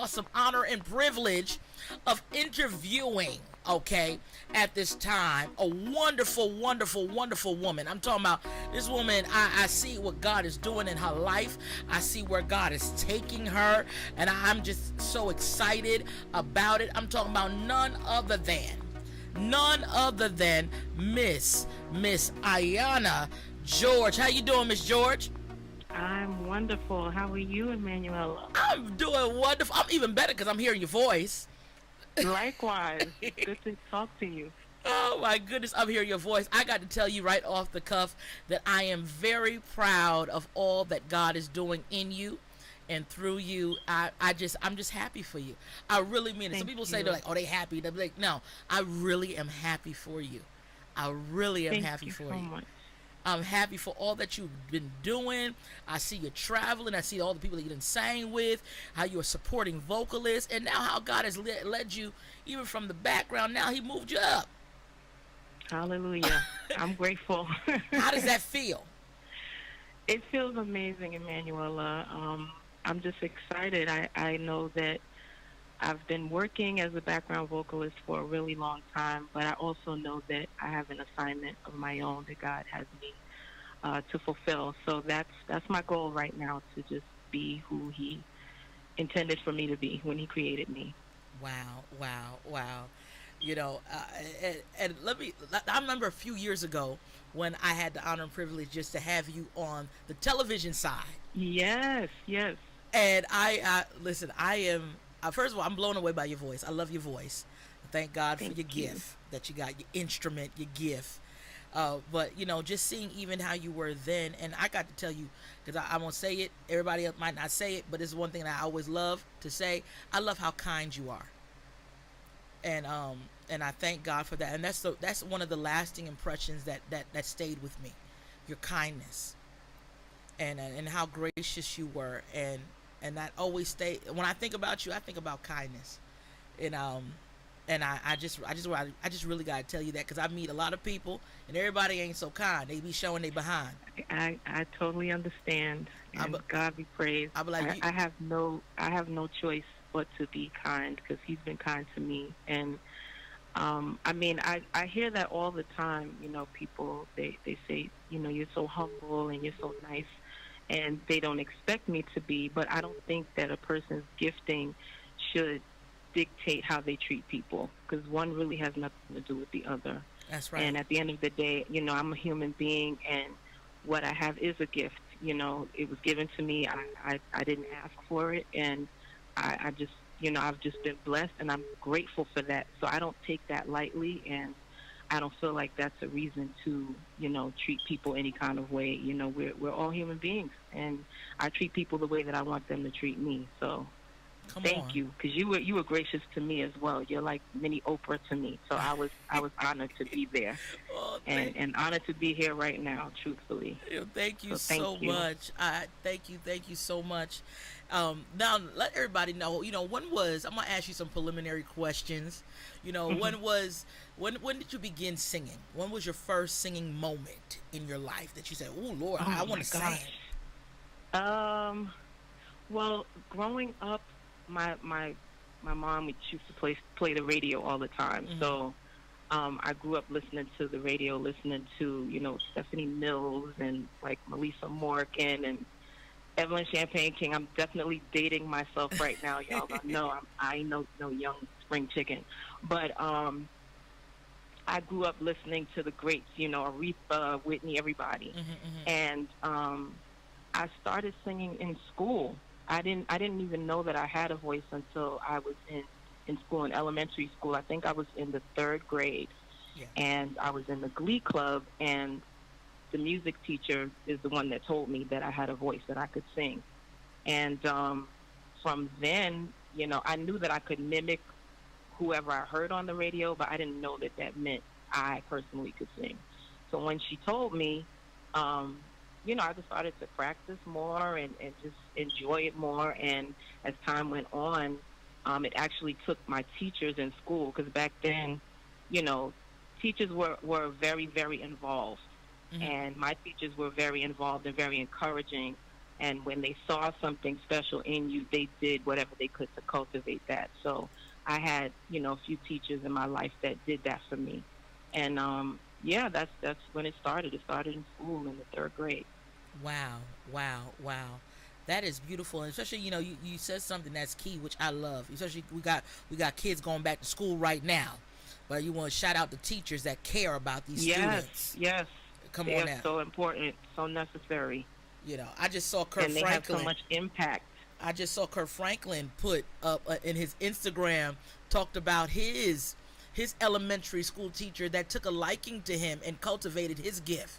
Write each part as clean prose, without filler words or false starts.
awesome honor and privilege of interviewing, okay, at this time, a wonderful, wonderful, wonderful woman. I'm talking about this woman. I see what God is doing in her life. I see where God is taking her, and I'm just so excited about it. I'm talking about none other than Miss Ayana George. How you doing, Miss George? I'm wonderful. How are you, Emmanuella? I'm doing wonderful. I'm even better because I'm hearing your voice. Likewise. It's good to talk to you. Oh my goodness, I'm hearing your voice. I got to tell you right off the cuff that I am very proud of all that God is doing in you and through you. I'm just happy for you. I really mean it. Some people say they're like, oh, they happy. They're like, no, I really am happy for you. I really am happy for you. Much. I'm happy for all that you've been doing. I see you traveling. I see all the people that you've been sang with, how you're supporting vocalists, and now how God has led you even from the background. Now he moved you up. Hallelujah. I'm grateful. How does that feel? It feels amazing, Emmanuella. I'm just excited. I know that I've been working as a background vocalist for a really long time, but I also know that I have an assignment of my own that God has me to fulfill. So that's my goal right now, to just be who He intended for me to be when He created me. Wow. You know, and I remember a few years ago when I had the honor and privilege just to have you on the television side. Yes. And listen, I am, first of all, I'm blown away by your voice. I love your voice. Thank God for your gift that you got, your instrument, your gift. But, you know, just seeing even how you were then, and I got to tell you, because I won't say it, everybody else might not say it, but it's one thing that I always love to say. I love how kind you are. And I thank God for that. And that's one of the lasting impressions that stayed with me, your kindness, and how gracious you were, and that always stay. When I think about you, I think about kindness, and I just really gotta tell you that, because I meet a lot of people and everybody ain't so kind. They be showing they behind. I totally understand, and God be praised. I have no choice but to be kind, because He's been kind to me. And I mean, I hear that all the time. You know, people they say, you know, you're so humble and you're so nice, and they don't expect me to be. But I don't think that a person's gifting should dictate how they treat people, because one really has nothing to do with the other. That's right. And at the end of the day, you know, I'm a human being, and what I have is a gift. You know, it was given to me. I didn't ask for it, and I just, you know, I've just been blessed, and I'm grateful for that. So I don't take that lightly, and I don't feel like that's a reason to, you know, treat people any kind of way. You know, we're all human beings, and I treat people the way that I want them to treat me. So thank you, because you were gracious to me as well. You're like mini Oprah to me. So I was honored to be there, and honored to be here right now. Truthfully, thank you so much. Thank you so much. Now let everybody know. You know, I'm gonna ask you some preliminary questions. You know, when did you begin singing? When was your first singing moment in your life that you said, "Oh Lord, I want to sing"? Well, growing up, my mom used to play the radio all the time. Mm-hmm. So I grew up listening to the radio, listening to, you know, Stephanie Mills and like Melissa Morgan and Evelyn Champagne King. I'm definitely dating myself right now, y'all. I ain't no young spring chicken, but I grew up listening to the greats, you know, Aretha, Whitney, everybody. Mm-hmm. And I started singing in school. I didn't even know that I had a voice until I was in school, in elementary school. I think I was in the 3rd grade, and I was in the Glee Club, and the music teacher is the one that told me that I had a voice, that I could sing. And from then, you know, I knew that I could mimic whoever I heard on the radio, but I didn't know that that meant I personally could sing. So when she told me, you know, I just started to practice more and just enjoy it more. And as time went on, it actually took my teachers in school, because back then, you know, teachers were very, very involved. Mm-hmm. And my teachers were very involved and very encouraging And when they saw something special in you, they did whatever they could to cultivate that. So I had, a few teachers in my life that did that for me. And yeah, that's when it started. It started in school in the third grade. Wow, wow, wow. That is beautiful, and especially you said something that's key, which I love. Especially we got kids going back to school right now, but you want to shout out the teachers that care about these Yes, students. yes. Come They on are now, so important, so necessary, I just saw Kurt and they have so Franklin. much impact. I just saw Kurt Franklin put up in his Instagram, talked about his elementary school teacher that took a liking to him and cultivated his gift.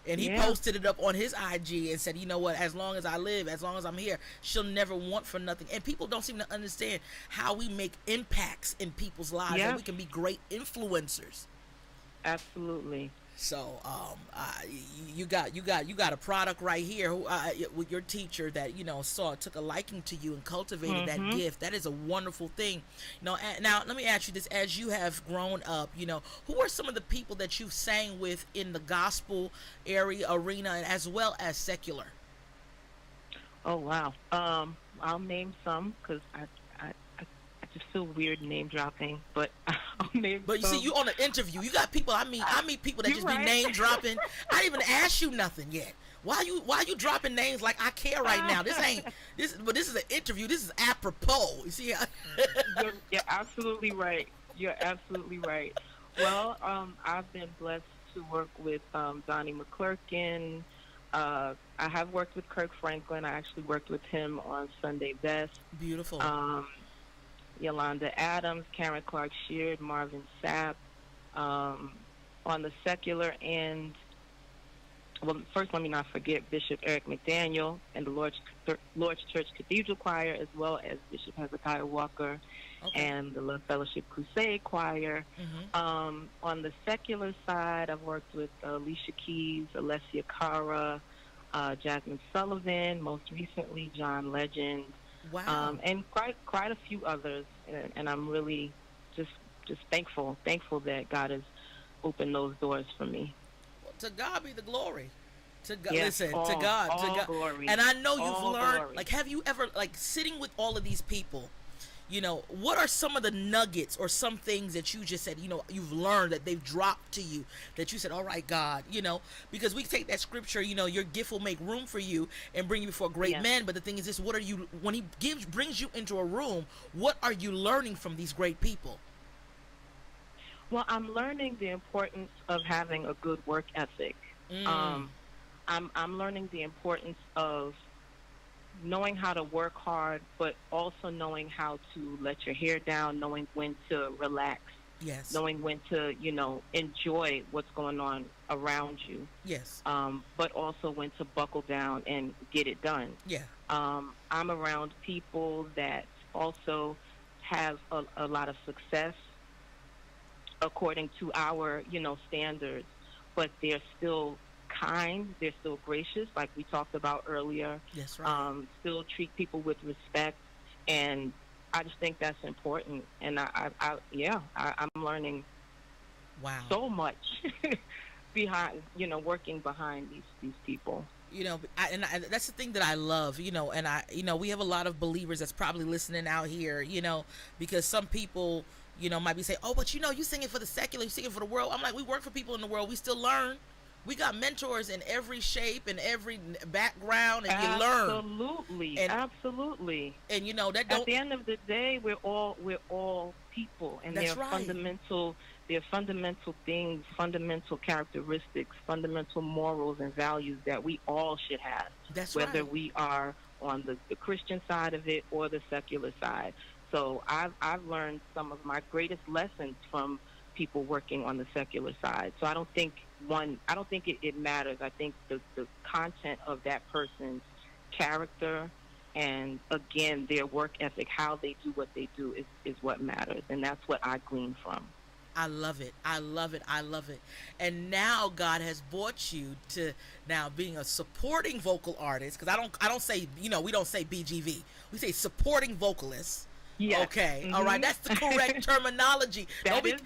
And he Yeah. posted it up on his IG and said, "You know what? As long as I live, as long as I'm here, she'll never want for nothing." And people don't seem to understand how we make impacts in people's lives, and Yes, we can be great influencers. absolutely. So, you got a product right here with your teacher that took a liking to you and cultivated that Mhm. gift. That is a wonderful thing. Now let me ask you this: as you have grown up, who are some of the people that you've sang with in the gospel arena, and as well as secular? Oh wow. I'll name some because I just feel weird name dropping, but I'll name But you see, some. you on an interview. You got people. I meet people that You're just be right. name dropping. I didn't even ask you nothing yet. Why you dropping names like I care right now? This ain't this. But this is an interview. This is apropos. You see? You're absolutely right. You're absolutely right. Well, I've been blessed to work with Donnie McClurkin. I have worked with Kirk Franklin. I actually worked with him on Sunday Best. Beautiful. Um, Yolanda Adams, Karen Clark Sheard, Marvin Sapp. Um, on the secular end, well, first let me not forget Bishop Eric McDaniel and the Lord's Church Cathedral Choir, as well as Bishop Hezekiah Walker Okay. and the Love Fellowship Crusade Choir. Hmm. On the secular side, I've worked with Alicia Keys, Alessia Cara, Jasmine Sullivan, most recently John Legend, Wow. and quite a few others. And I'm really just thankful that God has opened those doors for me. Well, to God be the glory. To God, Yes, listen. To all God. To all God. glory, And I know you've all learned. glory. Like, have you ever sitting with all of these people? What are some of the nuggets or some things that you just said, you've learned that they've dropped to you that you said, all right, God, because we take that scripture, your gift will make room for you and bring you before great Yes. men. But the thing is this, what are you, when he brings you into a room, what are you learning from these great people? Well, I'm learning the importance of having a good work ethic. Mm, Um, I'm learning the importance of knowing how to work hard, but also knowing how to let your hair down, knowing when to relax, yes. knowing when to, enjoy what's going on around you, Yes. but also when to buckle down and get it done. Yeah. I'm around people that also have a lot of success according to our, standards, but they're still kind, they're still gracious, like we talked about earlier. Yes, right. Still treat people with respect, and I just think that's important. And I'm learning Wow. so much behind, working behind these people. That's the thing that I love, and we have a lot of believers that's probably listening out here, because some people, might be saying, oh, but you sing it for the secular, you sing it for the world. I'm like, we work for people in the world, we still learn. We got mentors in every shape and every background, and you learn. Absolutely, And absolutely. that At don't. the end of the day, we're all people, and That's right. they're fundamental things, fundamental characteristics, fundamental morals and values that we all should have, That's whether right. we are on the Christian side of it or the secular side. So I've learned some of my greatest lessons from people working on the secular side. So I don't think it matters. I think the content of that person's character and, again, their work ethic, how they do what they do is what matters. And that's what I glean from. I love it. I love it. I love it. And now God has brought you to now being a supporting vocal artist. Because I don't say, we don't say BGV. We say supporting vocalist. Yes. Okay. Mm-hmm. All right. That's the correct terminology. That is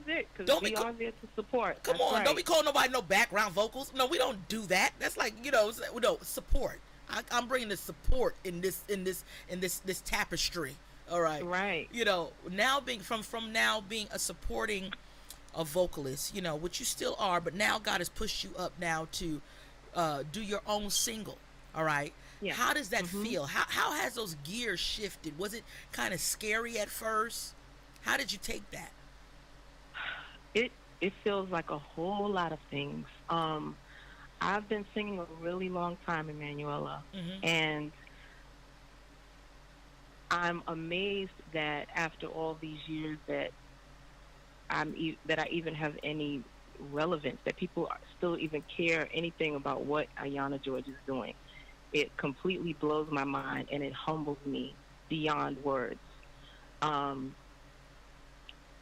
it. Because we are there to support. Come That's on. right. Don't be calling nobody no background vocals. No, we don't do that. That's like, no, support. I'm bringing the support in this tapestry. All right, Right. now being from now being a supporting a vocalist, which you still are, but now God has pushed you up now to do your own single. All right. Yeah. How does that Mhm. feel? How has those gears shifted? Was it kind of scary at first? How did you take that? It it feels like a whole lot of things. I've been singing a really long time, Emmanuella, Mm-hmm. and I'm amazed that after all these years that that I even have any relevance, that people still even care anything about what Ayana George is doing. It completely blows my mind and it humbles me beyond words. Um,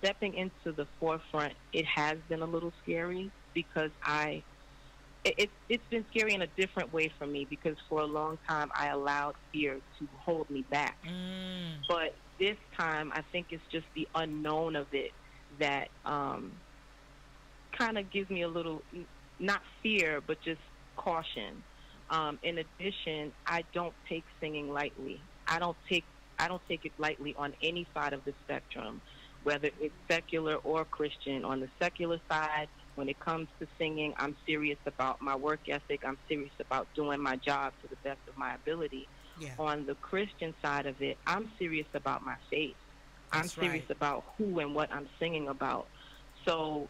Stepping into the forefront, it has been a little scary because it's been scary in a different way for me because for a long time I allowed fear to hold me back. Mm. But this time, I think it's just the unknown of it that kind of gives me a little, not fear, but just caution. In addition, I don't take singing lightly. I don't take I don't take it lightly on any side of the spectrum, whether it's secular or Christian. On the secular side, when it comes to singing, I'm serious about my work ethic. I'm serious about doing my job to the best of my ability. Yeah, On the Christian side of it, I'm serious about my faith. I'm that's serious right. about who and what I'm singing about. So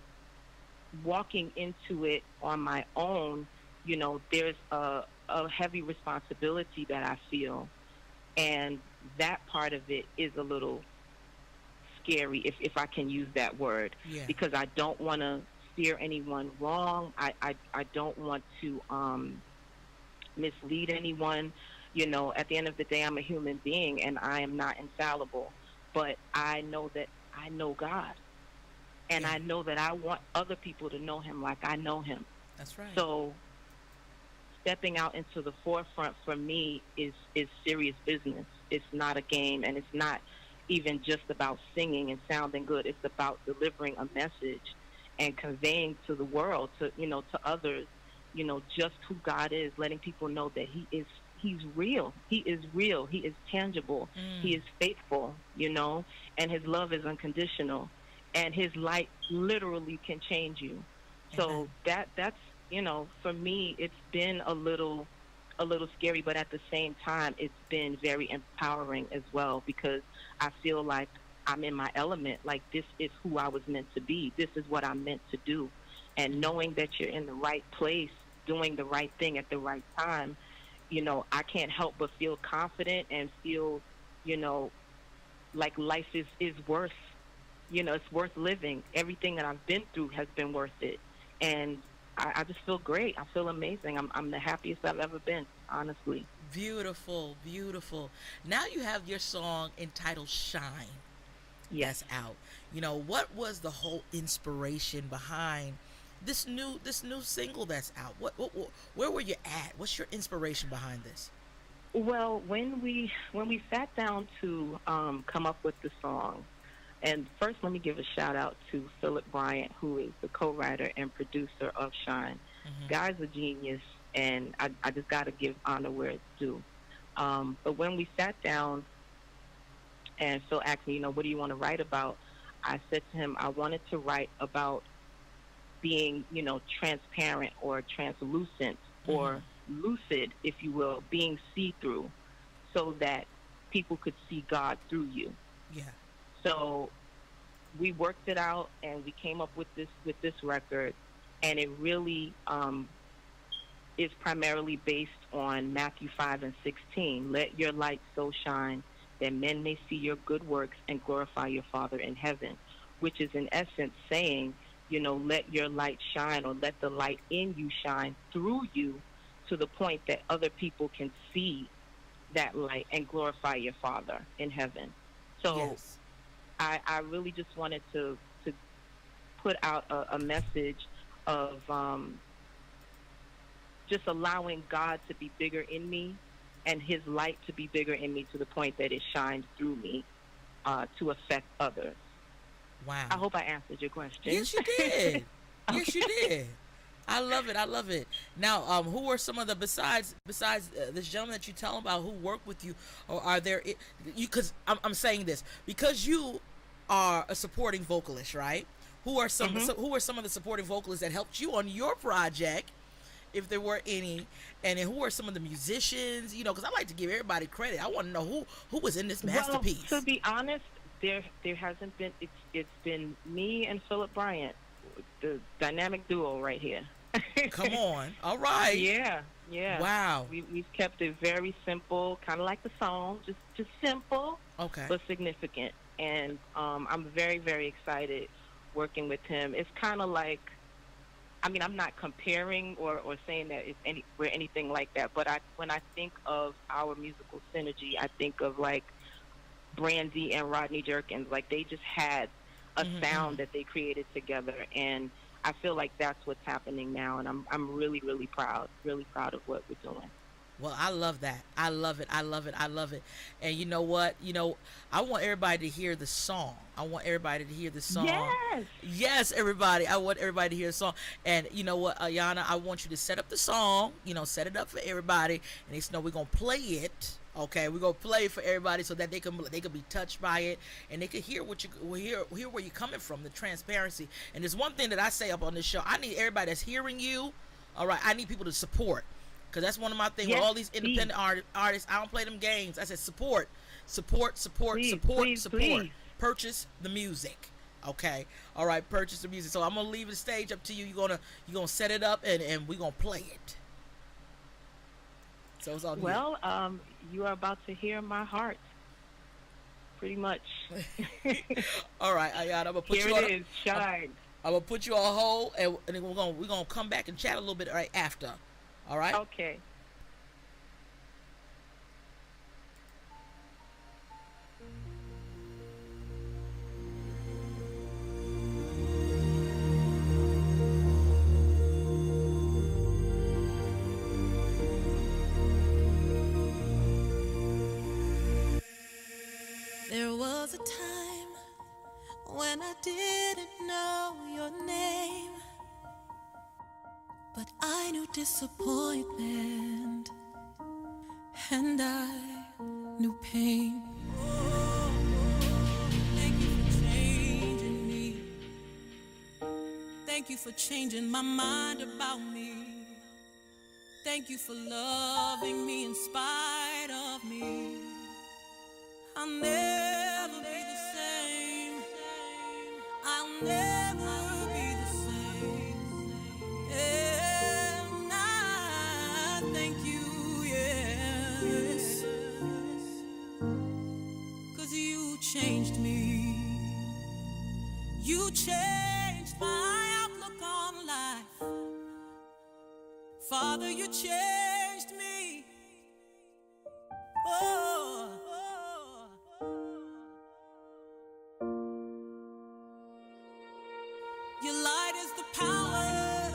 walking into it on my own, there's a heavy responsibility that I feel. And that part of it is a little scary, if I can use that word, Yeah, because I don't want to steer anyone wrong. I don't want to mislead anyone. At the end of the day, I'm a human being and I am not infallible. But I know that I know God. And yeah, I know that I want other people to know him like I know him. that's right. So stepping out into the forefront for me is serious business. It's not a game, and it's not even just about singing and sounding good. It's about delivering a message and conveying to the world, to others, just who God is, letting people know that he's real. He is real. He is tangible. Mm. He is faithful, and his love is unconditional. And his light literally can change you. Amen. So that's for me, it's been a little scary, but at the same time, it's been very empowering as well because I feel like I'm in my element. Like this is who I was meant to be. This is what I'm meant to do. And Mm. knowing that you're in the right place, doing the right thing at the right time, I can't help but feel confident and feel, you know, like life is worth, it's worth living. Everything that I've been through has been worth it. And I just feel great. I feel amazing. I'm the happiest I've ever been, honestly. Beautiful, beautiful. Now you have your song entitled "Shine" Yes. that's out. What was the whole inspiration behind this new single that's out? What where were you at? What's your inspiration behind this? Well, when we sat down to come up with the song, and first let me give a shout out to Philip Bryant, who is the co-writer and producer of Shine. Mm-hmm. Guy's a genius, and I just got to give honor where it's due. But when we sat down and Phil asked me, what do you want to write about? I said to him, I wanted to write about being, transparent or translucent Mm-hmm. or lucid, if you will, being see through so that people could see God through you. Yeah. So we worked it out and we came up with this record, and it really is primarily based on Matthew 5:16. Let your light so shine that men may see your good works and glorify your Father in heaven, which is in essence saying, let your light shine, or let the light in you shine through you to the point that other people can see that light and glorify your Father in heaven. So Yes. I really just wanted to put out a message of just allowing God to be bigger in me and his light to be bigger in me to the point that it shines through me to affect others. I Wow. hope I answered your question. Yes, you did. Yes, you Okay. did. I love it. I love it. Now, who are some of the besides this gentleman that you tell about who work with you, or are there you? Because I'm saying this because you are a supporting vocalist, right? Mhm. Who are some of the supporting vocalists that helped you on your project, if there were any, and then who are some of the musicians? You know, because I like to give everybody credit. I want to know who was in this Well, to masterpiece. be honest, there hasn't been. It's been me and Philip Bryant, the dynamic duo right here. Come on, all right, Yeah, yeah. wow, We've kept it very simple, kind of like the song, just simple okay. but significant. And I'm very excited working with him. It's kind of like, I mean, I'm not comparing or saying that we're anything like that, but I when I think of our musical synergy, I think of like Brandy and Rodney Jerkins. Like they just had a sound Mm-hmm. that they created together, and I feel like that's what's happening now. And I'm really proud of what we're doing. Well, I love that. I love it. I love it. I love it. And you know what? I want everybody to hear the song. I want everybody to hear the song. Yes, Yes, everybody. I want everybody to hear the song. And you know what, Ayana? I want you to set up the song. Set it up for everybody. And they know we're gonna play it. Okay, we're gonna play it for everybody so that they can be touched by it and they can hear what you hear where you're coming from, the transparency. And there's one thing that I say up on this show. I need everybody that's hearing you. All right, I need people to support. Cause that's one of my things with yes, all these please, independent artists. I don't play them games. I said support, support, support, please, support, please, support. please. Purchase the music. Okay. All right. Purchase the music. So I'm gonna leave the stage up to you. You're gonna set it up and we're gonna play it. So it's on you. Well, you are about to hear my heart, pretty much. All right, Ayana. I'm gonna put Here you it on. is, shine. I'm gonna put you on hold and then we're gonna come back and chat a little bit right after. All right. Okay. There was a time when I didn't know your name, but I knew disappointment and I knew pain. Oh, thank you for changing me. Thank you for changing my mind about me. Thank you for loving me in spite of me. I'll never be the same. I'll never be the same. And I thank you, yes, 'cause you changed me. You changed my outlook on life. Father, you changed me. Oh, your light is the power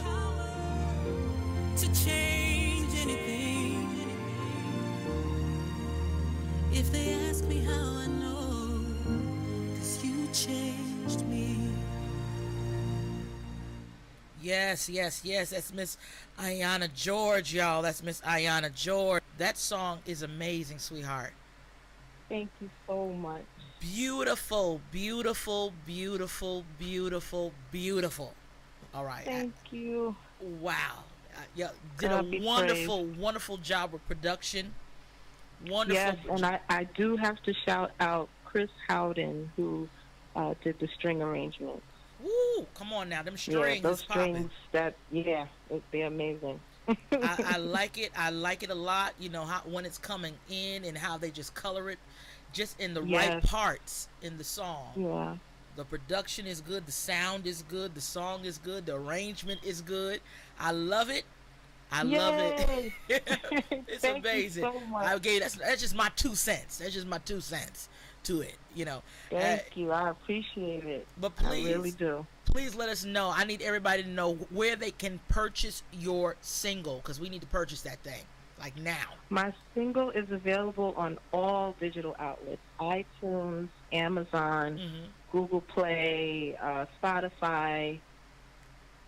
to change anything. If they ask me how I know, 'cause you changed me. Yes, yes, yes. That's Miss Ayana George, y'all. That's Miss Ayana George. That song is amazing, sweetheart. Thank you so much. Beautiful, beautiful, beautiful, beautiful, beautiful. All right. Thank you. Wow. Yeah, did a God be praised. wonderful, wonderful job with production. Wonderful. Yes, and I do have to shout out Chris Howden, who did the string arrangements. Woo! Come on now, them Yeah, strings those is popping. strings, they're amazing. I like it. I like it a lot. You know how when it's coming in and how they just color it, just in the right Yes, parts in the song. yeah. The production is good. The sound is good. The song is good. The arrangement is good. I love it. I love it. Yay! It's Thank you amazing. so much. I gave that's just my 2 cents. That's just my 2 cents to it. Uh, Thank you. I appreciate it. but I really please, do. please let us know. I need everybody to know where they can purchase your single because we need to purchase that thing like now. My single is available on all digital outlets: iTunes, Amazon, Hmm. Google Play, Spotify,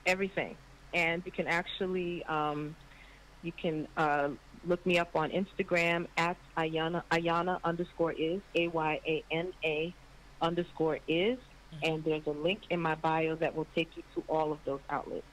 everything. and you can actually you can look me up on Instagram at Ayana underscore is AYANA underscore is, and there's a link in my bio that will take you to all of those outlets.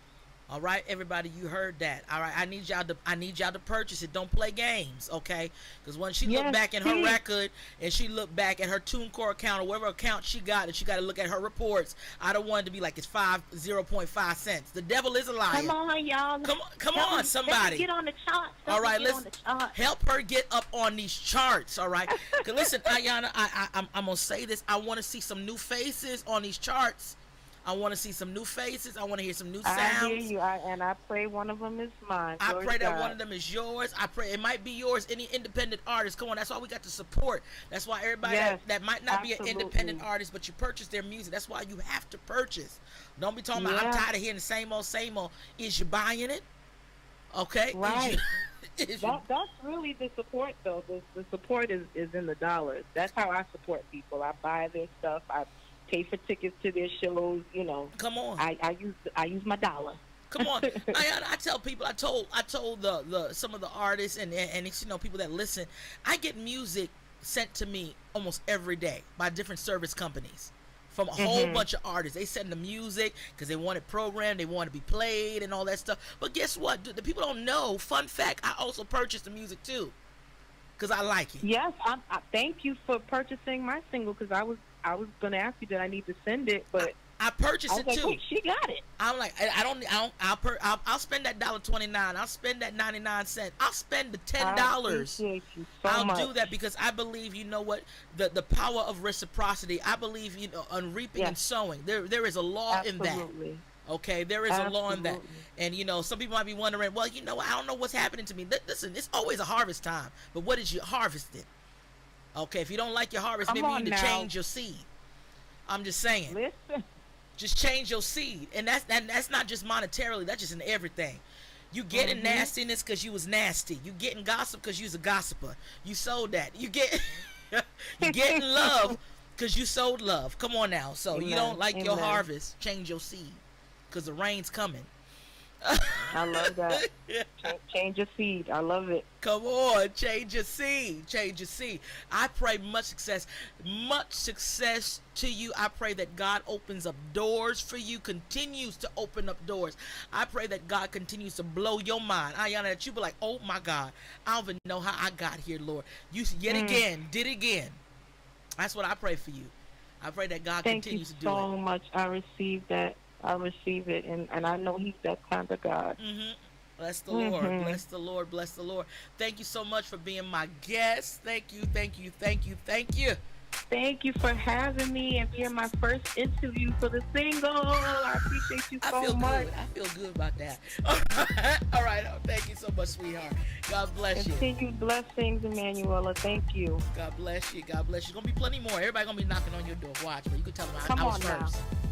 All right, everybody, you heard that. All right, I need y'all to purchase it. Don't play games, okay? Because when she looked back at her record and she looked back at her TuneCore account or whatever account she got, and she got to look at her reports, I don't want it to be like it's 0.5 cents. The devil is a liar. Come on, y'all. Come on, somebody. Get on the charts. All right, let's help her get up on these charts. All right, because listen, Ayana, I'm gonna say this. I want to see some new faces on these charts. I want to see some new faces. I want to hear some new sounds. I hear you, and I pray one of them is mine. I pray that one of them is yours. I pray it might be yours. Any independent artist, come on. That's why we got to support. That's why everybody that might not be an independent artist, but you purchase their music. That's why you have to purchase. Don't be talking about I'm tired of hearing the same old, same old. Is you buying it? Okay. Right. That's really the support, though. The support is in the dollars. That's how I support people. I buy their stuff. I pay for tickets to their shows, you know. Come on. I use my dollar. Come on. I tell people, I told the some of the artists and it's, you know, people that listen, I get music sent to me almost every day by different service companies from a whole bunch of artists. They send the music because they want it programmed, they want to be played and all that stuff. But guess what? The people don't know. Fun fact, I also purchased the music too because I like it. Yes, I thank you for purchasing my single because I was going to ask you that I need to send it, but I purchased it too. Wait, she got it. I'm like, I'll spend that $1.29. I'll spend that 99 cents. I'll spend the $10. I appreciate you so much. I'll do that because I believe, you know what, the power of reciprocity. I believe, you know, on reaping and sowing. There is a law in that. Okay, there is a law in that. And, you know, some people might be wondering, well, you know, I don't know what's happening to me. Listen, it's always a harvest time. But what is your harvested? Okay, if you don't like your harvest, maybe you need to change your seed. I'm just saying. Listen. Just change your seed. And that's not just monetarily. That's just in everything. You getting nastiness because you was nasty. You getting gossip because you was a gossiper. You sold that. You getting love because you sold love. Come on now. So you don't like your harvest, change your seed because the rain's coming. I love that. Change your seed. I love it. Come on, change your seed. Change your seed. I pray much success to you. I pray that God opens up doors for you, continues to open up doors. I pray that God continues to blow your mind. Ayana, that you be like, oh my God, I don't even know how I got here, Lord. You yet again, did it again. That's what I pray for you. I pray that God continues to do it. Thank you so much. I receive that. I receive it, and I know He's that kind of God. Bless the Lord. Bless the Lord. Bless the Lord. Thank you so much for being my guest. Thank you. Thank you. Thank you. Thank you. Thank you for having me and being my first interview for the single. I appreciate you so much. Good. I feel good about that. All right. Thank you so much, sweetheart. God bless you. Continued blessings, Emmanuella. Thank you. God bless you. God bless you. There's going to be plenty more. Everybody going to be knocking on your door. Watch, but you can tell them I was first. Now.